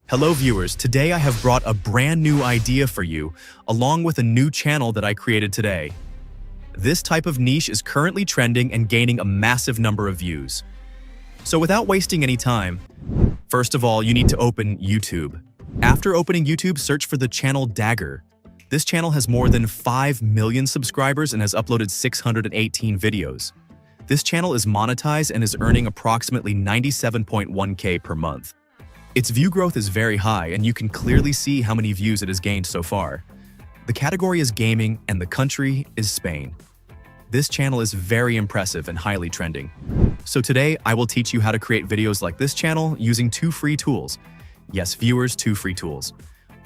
Hello viewers, today I have brought a brand new idea for you, along with a new channel that I created today. This type of niche is currently trending and gaining a massive number of views. So without wasting any time, first of all, you need to open YouTube. After opening YouTube, search for the channel Dagger. This channel has more than 5 million subscribers and has uploaded 618 videos. This channel is monetized and is earning approximately 97.1K per month. Its view growth is very high, and you can clearly see how many views it has gained so far. The category is gaming, and the country is Spain. This channel is very impressive and highly trending. So today, I will teach you how to create videos like this channel using 2 free tools. Yes, viewers, 2 free tools.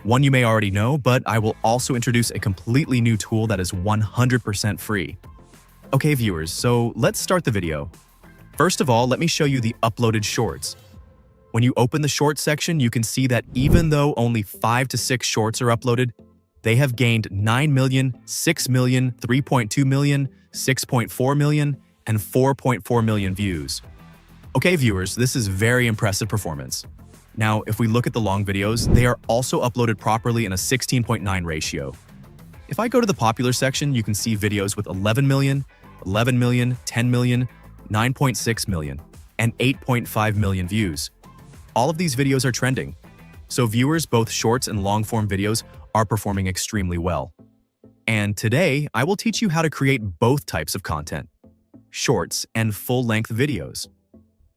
One you may already know, but I will also introduce a completely new tool that is 100% free. Okay, viewers, so let's start the video. First of all, let me show you the uploaded shorts. When you open the shorts section, you can see that even though only 5 to 6 shorts are uploaded, they have gained 9 million, 6 million, 3.2 million, 6.4 million, and 4.4 million views. Okay, viewers, this is very impressive performance. Now, if we look at the long videos, they are also uploaded properly in a 16:9 ratio. If I go to the popular section, you can see videos with 11 million, 11 million, 10 million, 9.6 million, and 8.5 million views. All of these videos are trending, so viewers, both shorts and long-form videos are performing extremely well. And today, I will teach you how to create both types of content, shorts and full-length videos.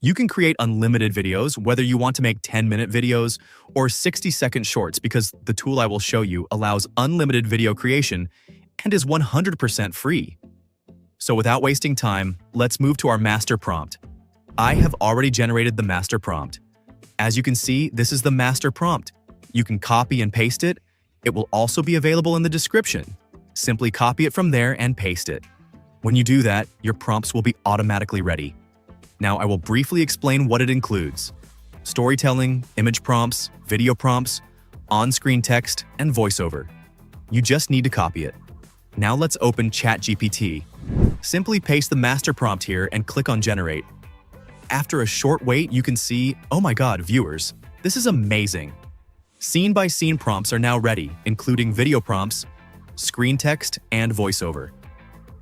You can create unlimited videos, whether you want to make 10-minute videos or 60-second shorts, because the tool I will show you allows unlimited video creation and is 100% free. So without wasting time, let's move to our master prompt. I have already generated the master prompt. As you can see, this is the master prompt. You can copy and paste it. It will also be available in the description. Simply copy it from there and paste it. When you do that, your prompts will be automatically ready. Now I will briefly explain what it includes: storytelling, image prompts, video prompts, on-screen text, and voiceover. You just need to copy it. Now let's open ChatGPT. Simply paste the master prompt here and click on Generate. After a short wait, you can see, oh my god, viewers, this is amazing. Scene-by-scene prompts are now ready, including video prompts, screen text, and voiceover.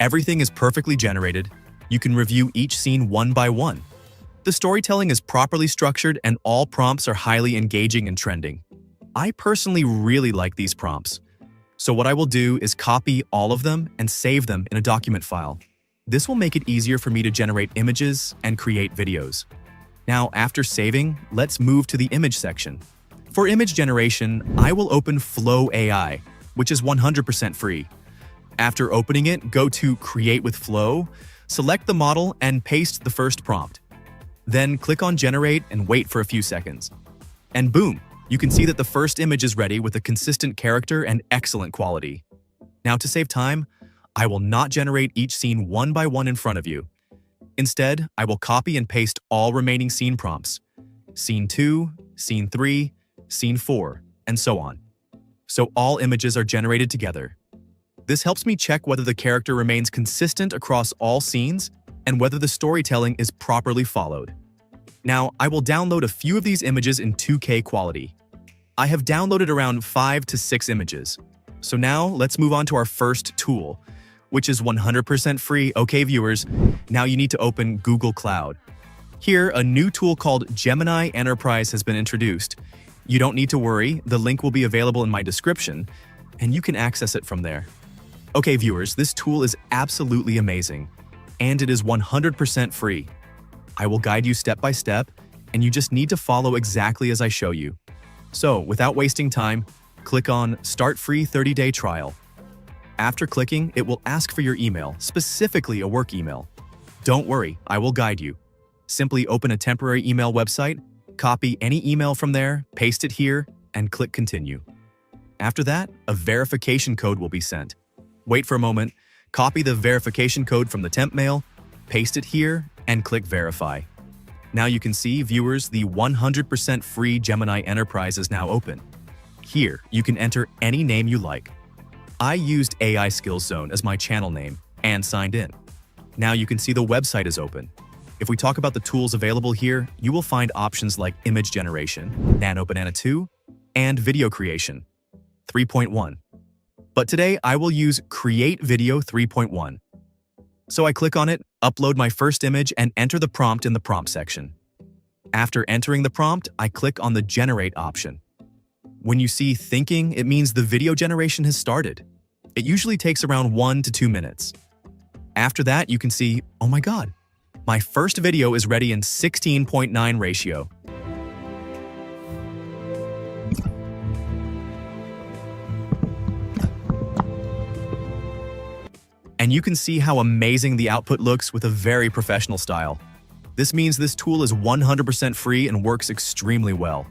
Everything is perfectly generated. You can review each scene one by one. The storytelling is properly structured and all prompts are highly engaging and trending. I personally really like these prompts. So what I will do is copy all of them and save them in a document file. This will make it easier for me to generate images and create videos. Now, after saving, let's move to the image section. For image generation, I will open Flow AI, which is 100% free. After opening it, go to Create with Flow, select the model, and paste the first prompt. Then click on Generate and wait for a few seconds. And boom, you can see that the first image is ready with a consistent character and excellent quality. Now, to save time, I will not generate each scene one by one in front of you. Instead, I will copy and paste all remaining scene prompts. Scene 2, Scene 3, Scene 4, and so on. So all images are generated together. This helps me check whether the character remains consistent across all scenes and whether the storytelling is properly followed. Now, I will download a few of these images in 2K quality. I have downloaded around 5 to 6 images. So now, let's move on to our first tool, which is 100% free. Okay, viewers, now you need to open Google Cloud. Here, a new tool called Gemini Enterprise has been introduced. You don't need to worry, the link will be available in my description, and you can access it from there. Okay, viewers, this tool is absolutely amazing, and it is 100% free. I will guide you step by step, and you just need to follow exactly as I show you. So, without wasting time, click on Start Free 30-Day Trial. After clicking, it will ask for your email, specifically a work email. Don't worry, I will guide you. Simply open a temporary email website, copy any email from there, paste it here, and click Continue. After that, a verification code will be sent. Wait for a moment, copy the verification code from the temp mail, paste it here, and click Verify. Now you can see, viewers, the 100% free Gemini Enterprise is now open. Here, you can enter any name you like. I used AI Skills Zone as my channel name and signed in. Now you can see the website is open. If we talk about the tools available here, you will find options like image generation, Nano Banana 2, and video creation, 3.1. But today, I will use Create Video 3.1. So I click on it, upload my first image, and enter the prompt in the prompt section. After entering the prompt, I click on the Generate option. When you see thinking, it means the video generation has started. It usually takes around 1 to 2 minutes. After that, you can see, oh my god, my first video is ready in 16:9 ratio. And you can see how amazing the output looks with a very professional style. This means this tool is 100% free and works extremely well.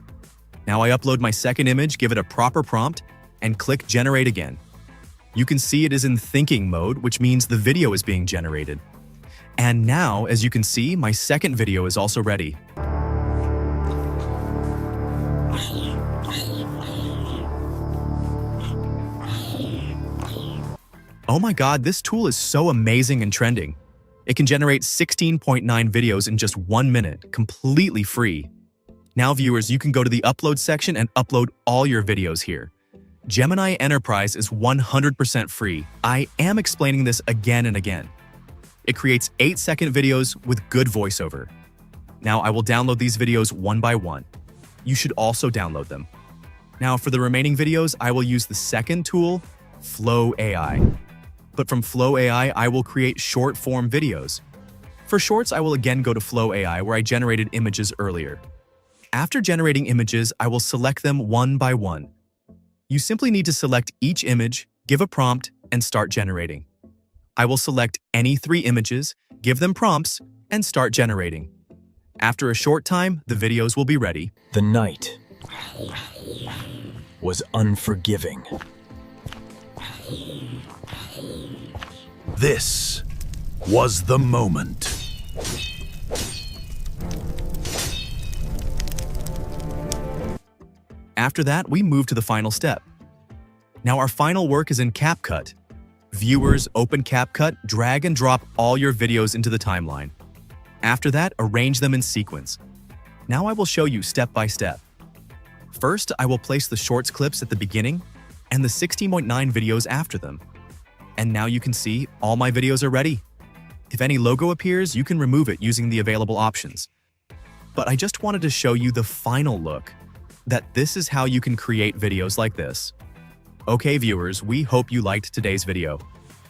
Now I upload my second image, give it a proper prompt, and click Generate again. You can see it is in thinking mode, which means the video is being generated. And now, as you can see, my second video is also ready. Oh my god, this tool is so amazing and trending. It can generate 16.9 videos in just 1 minute, completely free. Now viewers, you can go to the upload section and upload all your videos here. Gemini Enterprise is 100% free. I am explaining this again and again. It creates 8-second videos with good voiceover. Now I will download these videos one by one. You should also download them. Now for the remaining videos, I will use the second tool, Flow AI. But from Flow AI, I will create short-form videos. For shorts, I will again go to Flow AI where I generated images earlier. After generating images, I will select them one by one. You simply need to select each image, give a prompt, and start generating. I will select any 3 images, give them prompts, and start generating. After a short time, the videos will be ready. The night was unforgiving. This was the moment. After that, we move to the final step. Now our final work is in CapCut. Viewers, open CapCut, drag and drop all your videos into the timeline. After that, arrange them in sequence. Now I will show you step by step. First, I will place the shorts clips at the beginning and the 16.9 videos after them. And now you can see all my videos are ready. If any logo appears, you can remove it using the available options. But I just wanted to show you the final look, that this is how you can create videos like this. Okay viewers, we hope you liked today's video.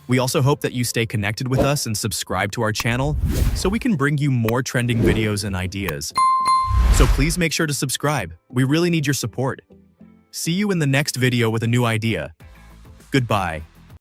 We also hope that you stay connected with us and subscribe to our channel so we can bring you more trending videos and ideas. So please make sure to subscribe. We really need your support. See you in the next video with a new idea. Goodbye.